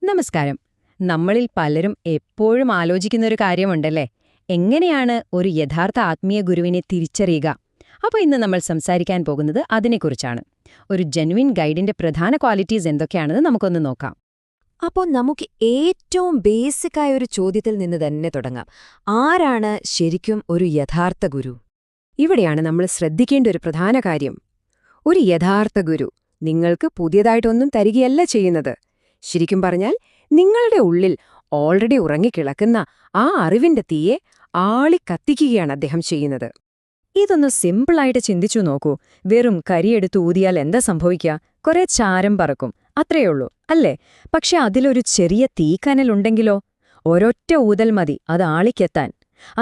നമസ്കാരം. നമ്മളിൽ പലരും എപ്പോഴും ആലോചിക്കുന്നൊരു കാര്യമുണ്ടല്ലേ, എങ്ങനെയാണ് ഒരു യഥാർത്ഥ ആത്മീയ ഗുരുവിനെ തിരിച്ചറിയുക? അപ്പോൾ ഇന്ന് നമ്മൾ സംസാരിക്കാൻ പോകുന്നത് അതിനെക്കുറിച്ചാണ്. ഒരു ജെനുവിൻ ഗൈഡിന്റെ പ്രധാന ക്വാളിറ്റീസ് എന്തൊക്കെയാണെന്ന് നമുക്കൊന്ന് നോക്കാം. അപ്പോൾ നമുക്ക് ഏറ്റവും ബേസിക്കായ ഒരു ചോദ്യത്തിൽ നിന്ന് തന്നെ തുടങ്ങാം. ആരാണ് ശരിക്കും ഒരു യഥാർത്ഥ ഗുരു? ഇവിടെയാണ് നമ്മൾ ശ്രദ്ധിക്കേണ്ട ഒരു പ്രധാന കാര്യം. ഒരു യഥാർത്ഥ ഗുരു നിങ്ങൾക്ക് പുതിയതായിട്ടൊന്നും തരികയല്ല ചെയ്യുന്നത്. ശരിക്കും പറഞ്ഞാൽ നിങ്ങളുടെ ഉള്ളിൽ ഓൾറെഡി ഉറങ്ങിക്കിടക്കുന്ന ആ അറിവിന്റെ തീയെ ആളിക്കത്തിക്കുകയാണ് അദ്ദേഹം ചെയ്യുന്നത്. ഇതൊന്ന് സിമ്പിളായിട്ട് ചിന്തിച്ചു നോക്കൂ. വെറും കരിയെടുത്ത് ഊതിയാൽ എന്താ സംഭവിക്കുക? കുറെ ചാരം പറക്കും, അത്രയുള്ളൂ അല്ലേ? പക്ഷെ അതിലൊരു ചെറിയ തീക്കനലുണ്ടെങ്കിലോ? ഒരൊറ്റ ഊതൽ മതി അത് ആളിക്കെത്താൻ.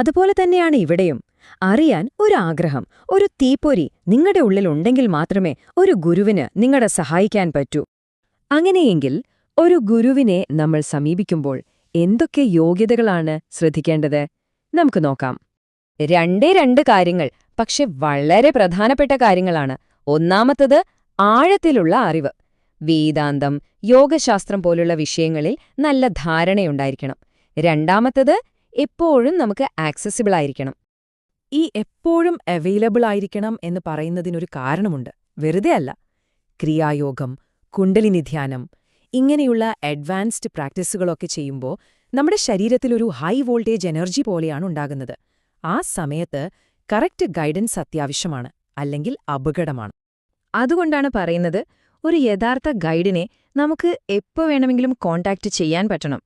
അതുപോലെ തന്നെയാണ് ഇവിടെയും. അറിയാൻ ഒരാഗ്രഹം, ഒരു തീപ്പൊരി നിങ്ങളുടെ ഉള്ളിലുണ്ടെങ്കിൽ മാത്രമേ ഒരു ഗുരുവിന് നിങ്ങളെ സഹായിക്കാൻ പറ്റൂ. അങ്ങനെയെങ്കിൽ ഒരു ഗുരുവിനെ നമ്മൾ സമീപിക്കുമ്പോൾ എന്തൊക്കെ യോഗ്യതകളാണ് ശ്രദ്ധിക്കേണ്ടത്? നമുക്ക് നോക്കാം. രണ്ട് കാര്യങ്ങൾ, പക്ഷെ വളരെ പ്രധാനപ്പെട്ട കാര്യങ്ങളാണ്. ഒന്നാമത്തത് ആഴത്തിലുള്ള അറിവ്. വേദാന്തം, യോഗശാസ്ത്രം പോലുള്ള വിഷയങ്ങളിൽ നല്ല ധാരണയുണ്ടായിരിക്കണം. രണ്ടാമത്തത് എപ്പോഴും നമുക്ക് ആക്സസിബിൾ ആയിരിക്കണം. ഈ എപ്പോഴും അവൈലബിൾ ആയിരിക്കണം എന്ന് പറയുന്നതിനൊരു കാരണമുണ്ട്, വെറുതെ അല്ല. ക്രിയായോഗം, കുണ്ടലിനി ധ്യാനം ഇങ്ങനെയുള്ള അഡ്വാൻസ്ഡ് പ്രാക്ടീസുകളൊക്കെ ചെയ്യുമ്പോൾ നമ്മുടെ ശരീരത്തിലൊരു ഹൈ വോൾട്ടേജ് എനർജി പോലെയാണ് ഉണ്ടാകുന്നത്. ആ സമയത്ത് കറക്റ്റ് ഗൈഡൻസ് അത്യാവശ്യമാണ്, അല്ലെങ്കിൽ അപകടമാണ്. അതുകൊണ്ടാണ് പറയുന്നത്, ഒരു യഥാർത്ഥ ഗൈഡിനെ നമുക്ക് എപ്പോൾ വേണമെങ്കിലും കോൺടാക്റ്റ് ചെയ്യാൻ പറ്റണം.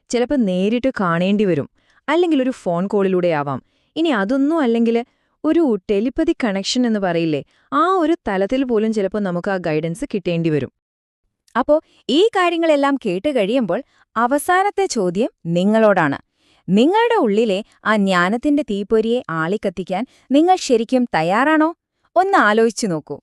ചിലപ്പോൾ നേരിട്ട് കാണേണ്ടി വരും, അല്ലെങ്കിൽ ഒരു ഫോൺ കോളിലൂടെയാവാം. ഇനി അതൊന്നും അല്ലെങ്കിൽ ഒരു ടെലിപ്പതി കണക്ഷൻ എന്ന് പറയില്ലേ, ആ ഒരു തലത്തിൽ പോലും ചിലപ്പോൾ നമുക്ക് ആ ഗൈഡൻസ് കിട്ടേണ്ടി വരും. അപ്പോൾ ഈ കാര്യങ്ങളെല്ലാം കേട്ട് കഴിയുമ്പോൾ അവസാനത്തെ ചോദ്യം നിങ്ങളോടാണ്. നിങ്ങളുടെ ഉള്ളിലെ ആ ജ്ഞാനത്തിന്റെ തീപ്പൊരിയെ ആളിക്കത്തിക്കാൻ നിങ്ങൾ ശരിക്കും തയ്യാറാണോ? ഒന്ന് ആലോചിച്ചു നോക്കൂ.